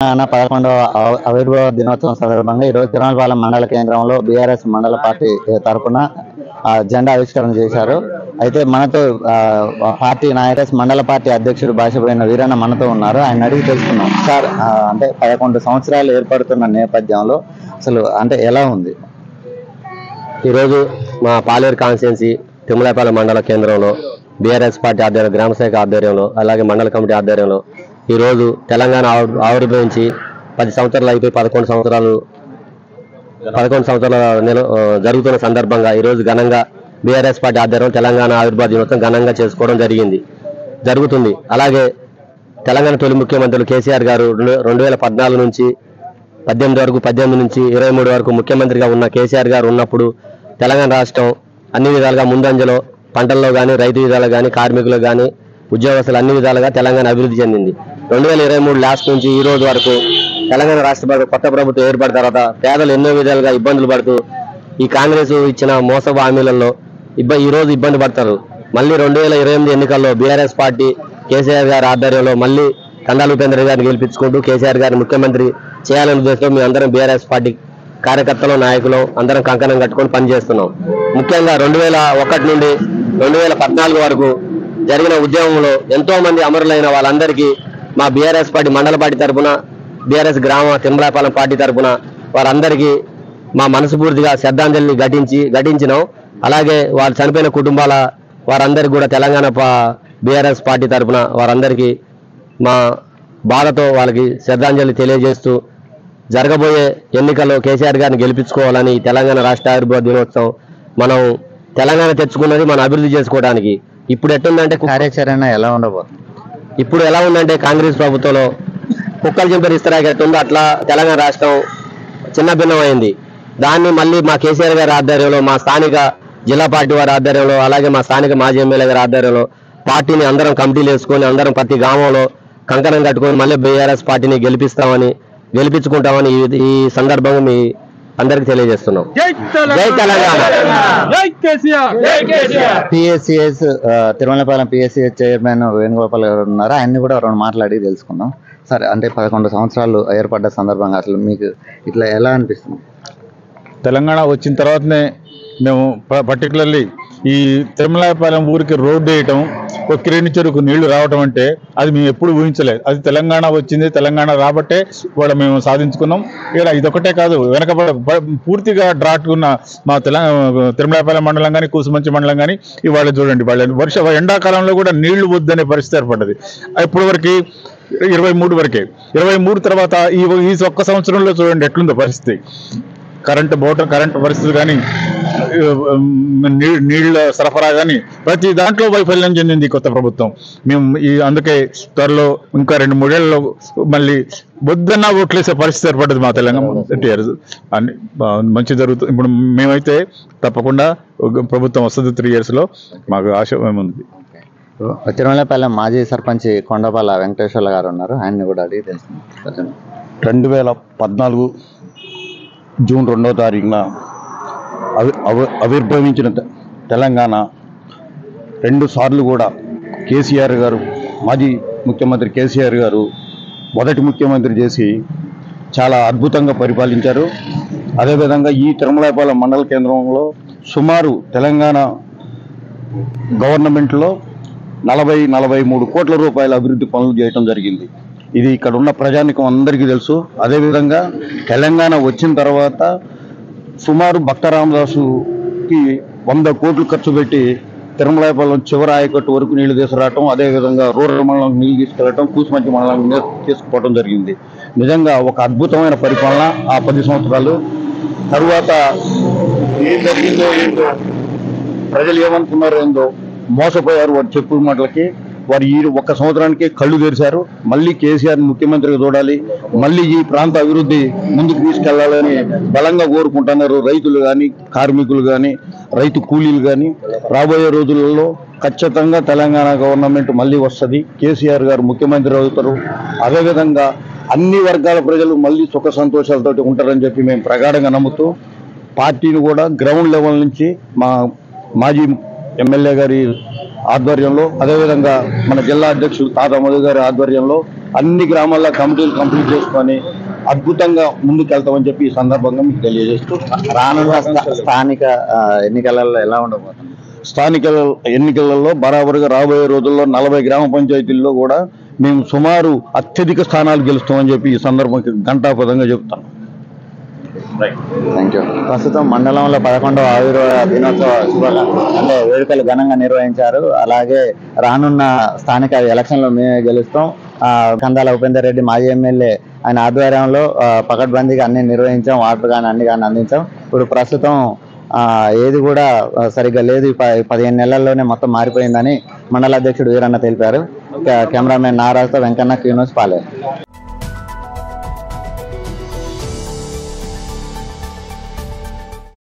తెలంగాణ 11వ ఆవిర్భావ దినోత్సవం సందర్భంగా ఈరోజు తిరుమలపాలెం మండల కేంద్రంలో బీఆర్ఎస్ మండల పార్టీ తరఫున జెండా ఆవిష్కరణ చేశారు. అయితే మనతో పార్టీ నాయకస్ మండల పార్టీ అధ్యక్షుడు భాషపోయిన వీరన్న మనతో ఉన్నారు. ఆయన అడిగి తెలుసుకున్నాం. సార్, అంటే 11 సంవత్సరాలు ఏర్పడుతున్న నేపథ్యంలో అసలు అంటే ఎలా ఉంది? ఈరోజు మా పాలేరు కాన్స్టిట్యున్సీ తిరుమలపాలెం మండల కేంద్రంలో బీఆర్ఎస్ పార్టీ ఆధ్వర్యంలో, గ్రామశాఖ ఆధ్వర్యంలో, అలాగే మండల కమిటీ ఆధ్వర్యంలో ఈరోజు తెలంగాణ ఆవిర్భవించి 10 సంవత్సరాలు అయిపోయి 11 సంవత్సరాలు జరుగుతున్న సందర్భంగా ఈరోజు ఘనంగా బీఆర్ఎస్ పార్టీ ఆధ్వర్యంలో తెలంగాణ ఆవిర్భావ దినోత్సవం ఘనంగా చేసుకోవడం జరుగుతుంది. అలాగే తెలంగాణ తొలి ముఖ్యమంత్రులు కేసీఆర్ గారు 2014 నుంచి 18 నుంచి 23 వరకు ముఖ్యమంత్రిగా ఉన్న కేసీఆర్ గారు ఉన్నప్పుడు తెలంగాణ రాష్ట్రం అన్ని విధాలుగా ముందంజలో, పంటల్లో కానీ, రైతు విధాలు కానీ, కార్మికులు కానీ, ఉద్యోగస్తులు అన్ని విధాలుగా తెలంగాణ అభివృద్ధి చెందింది. 2023 లాస్ట్ నుంచి ఈ రోజు వరకు తెలంగాణ రాష్ట్ర కొత్త ప్రభుత్వం ఏర్పడిన తర్వాత పేదలు ఎన్నో విధాలుగా ఇబ్బందులు పడుతూ ఈ కాంగ్రెస్ ఇచ్చిన మోసపు హామీలలో ఈ రోజు ఇబ్బంది పడతారు. మళ్ళీ 2028 ఎన్నికల్లో బీఆర్ఎస్ పార్టీ కేసీఆర్ గారి ఆధ్వర్యంలో మళ్ళీ కందాల ఉపేంద్ర గారిని గెలిపించుకుంటూ కేసీఆర్ గారిని ముఖ్యమంత్రి చేయాలనే ఉద్దేశంతో మేము అందరం బీఆర్ఎస్ పార్టీ కార్యకర్తలు, నాయకులు అందరం కంకణం కట్టుకొని పనిచేస్తున్నాం. ముఖ్యంగా 2001 నుండి 2014 వరకు జరిగిన ఉద్యమంలో ఎంతో మంది అమరులైన వాళ్ళందరికీ మా బీఆర్ఎస్ పార్టీ మండల పార్టీ తరఫున, బీఆర్ఎస్ గ్రామ తిరుమలపాలెం పార్టీ తరఫున వారందరికీ మా మనస్ఫూర్తిగా శ్రద్ధాంజలిని ఘటించినాం. అలాగే వాళ్ళు చనిపోయిన కుటుంబాల వారందరికీ కూడా తెలంగాణ బీఆర్ఎస్ పార్టీ తరఫున వారందరికీ మా బాధతో వాళ్ళకి శ్రద్ధాంజలి తెలియజేస్తూ జరగబోయే ఎన్నికల్లో కేసీఆర్ గారిని గెలిపించుకోవాలని తెలంగాణ రాష్ట్ర ఆవిర్భావ దినోత్సవం మనం తెలంగాణ తెచ్చుకున్నది మనం అభివృద్ధి చేసుకోవడానికి. ఇప్పుడు ఎట్టుందంటే కార్యాచరణ ఎలా ఉండబోతుంది? ఇప్పుడు ఎలా ఉందంటే కాంగ్రెస్ ప్రభుత్వంలో కుక్కలు చింపరి ఇస్తరాకి ఎట్టుందో అట్లా తెలంగాణ రాష్ట్రం చిన్న భిన్నమైంది. దాన్ని మళ్ళీ మా కేసీఆర్ గారి ఆధ్వర్యంలో, మా స్థానిక జిల్లా పార్టీ వారి ఆధ్వర్యంలో, అలాగే మా స్థానిక మాజీ ఎమ్మెల్యే గారి ఆధ్వర్యంలో పార్టీని అందరం కమిటీలు వేసుకొని అందరం ప్రతి గ్రామంలో కంకణం కట్టుకొని మళ్ళీ బీఆర్ఎస్ పార్టీని గెలిపించుకుంటామని ఈ సందర్భంగా మీ అందరికి తెలియజేస్తున్నాం. జై Telangana. PSCS Tirumalapalem PSCS chairman Venugopal గారు ఉన్నారు. ఆయన్ని కూడా రెండు మాట్లాడి తెలుసుకుందాం. సరే, అంటే 11 సంవత్సరాలు ఏర్పడ్డ సందర్భంగా అసలు మీకు ఇట్లా ఎలా అనిపిస్తుంది? తెలంగాణ వచ్చిన తర్వాతనే మేము పర్టికులర్లీ ఈ తిరుమలపాలెం ఊరికి రోడ్డు వేయటం, ఒక కిరేణి చెరుకు నీళ్లు రావటం అంటే అది మేము ఎప్పుడు ఊహించలేదు. అది తెలంగాణ వచ్చింది, తెలంగాణ రాబట్టే కూడా మేము సాధించుకున్నాం. ఇక్కడ ఇదొకటే కాదు, పూర్తిగా డ్రాట్ ఉన్న మా తిరుమలపాలెం మండలం కానీ, కూసుమంచి మండలం కానీ ఇవాళ చూడండి, వాళ్ళ ఎండాకాలంలో కూడా నీళ్లు వద్దనే పరిస్థితి ఏర్పడ్డది. ఇప్పటి వరకు 23 వరకే. 23 తర్వాత ఈ ఒక్క సంవత్సరంలో చూడండి ఎట్లుందో పరిస్థితి. కరెంటు పరిస్థితులు కానీ, నీళ్ల సరఫరా కానీ ప్రతి దాంట్లో వైఫల్యం చెందింది కొత్త ప్రభుత్వం. మేము అందుకే త్వరలో ఇంకా 2-3 ఏళ్ళలో మళ్ళీ వద్దన్నా ఓట్లేసే పరిస్థితి ఏర్పడ్డది మా తెలంగాణ. అన్ని మంచి జరుగుతుంది. ఇప్పుడు మేమైతే తప్పకుండా ప్రభుత్వం వస్తుంది 3 yearsలో, మాకు ఆశ ఉంది. తిరుమలపాలెం మాజీ సర్పంచ్ కొండపాల వెంకటేశ్వర్ల గారు ఉన్నారు. ఆయన్ని కూడా అడిగి తెలుస్తుంది. 2014 జూన్ 2వ తారీఖున ఆవిర్భవించిన తెలంగాణ 2 సార్లు కూడా కేసీఆర్ గారు, మాజీ ముఖ్యమంత్రి కేసీఆర్ గారు మొదటి ముఖ్యమంత్రి చేసి చాలా అద్భుతంగా పరిపాలించారు. అదేవిధంగా ఈ తిరుమలపాలెం మండల కేంద్రంలో సుమారు తెలంగాణ గవర్నమెంట్లో 43 కోట్ల రూపాయల అభివృద్ధి పనులు చేయటం జరిగింది. ఇది ఇక్కడ ఉన్న ప్రజానికం అందరికీ తెలుసు. అదేవిధంగా తెలంగాణ వచ్చిన తర్వాత సుమారు భక్త రామదాసుకి 100 కోట్లు ఖర్చు పెట్టి తిరుమలపాలెం చివరి ఆయకట్టు వరకు నీళ్లు తీసుకురావటం, అదేవిధంగా రూరల్ మండలం నీళ్లు తీసుకెళ్లటం, కూసుమంచి మండలం తీసుకుపోవడం జరిగింది. నిజంగా ఒక అద్భుతమైన పరిపాలన ఆ 10 సంవత్సరాలు. తరువాత ఏం జరిగిందో ఏంటో, ప్రజలు ఏమనుకున్నారో ఏందో, మోసపోయారు వారు చెప్పు మాటలకి. వారు ఈ 1 సంవత్సరానికి కళ్ళు తెరిచారు. మళ్ళీ కేసీఆర్ ముఖ్యమంత్రిగా చూడాలి, మళ్ళీ ఈ ప్రాంత అభివృద్ధి ముందుకు తీసుకెళ్లాలని బలంగా కోరుకుంటున్నారు. రైతులు కానీ, కార్మికులు కానీ, రైతు కూలీలు కానీ. రాబోయే రోజులలో ఖచ్చితంగా తెలంగాణ గవర్నమెంట్ మళ్ళీ వస్తుంది, కేసీఆర్ గారు ముఖ్యమంత్రి అవుతారు. అదేవిధంగా అన్ని వర్గాల ప్రజలు మళ్ళీ సుఖ సంతోషాలతో ఉంటారని చెప్పి మేము ప్రగాఢంగా నమ్ముతూ పార్టీని కూడా గ్రౌండ్ లెవెల్ నుంచి మా మాజీ ఎమ్మెల్యే గారి ఆధ్వర్యంలో, అదేవిధంగా మన జిల్లా అధ్యక్షుడు తాత మధు గారి ఆధ్వర్యంలో, అన్ని గ్రామాల్లో కమిటీలు కంప్లీట్ చేసుకొని అద్భుతంగా ముందుకెళ్తామని చెప్పి ఈ సందర్భంగా మీకు తెలియజేస్తూ రానున్న స్థానిక ఎన్నికలలో ఎలా ఉండబోతుంది? స్థానిక ఎన్నికలలో బరాబరుగా రాబోయే రోజుల్లో 40 గ్రామ పంచాయతీల్లో కూడా మేము సుమారు అత్యధిక స్థానాలు గెలుస్తామని చెప్పి ఈ సందర్భంగా ఘంటాపదంగా చెప్తాను. Thank you. ప్రస్తుతం మండలంలో 11వ ఆవిర్భావ దినోత్సవ అంటే వేడుకలు ఘనంగా నిర్వహించారు. అలాగే రానున్న స్థానిక ఎలక్షన్లో మేమే గెలుస్తాం. కందాల ఉపేందర్ రెడ్డి మాజీ ఎమ్మెల్యే ఆయన ఆధ్వర్యంలో పకడ్బందీగా అన్ని నిర్వహించాం. వాటర్ కానీ అన్ని కానీ అందించాం. ఇప్పుడు ప్రస్తుతం ఏది కూడా సరిగ్గా లేదు. 15 నెలల్లోనే మొత్తం మారిపోయిందని మండల అధ్యక్షుడు వీరన్న తెలిపారు. కెమెరామెన్ నారాజ్తో వెంకన్న, క్యూన్యూస్ పాలే.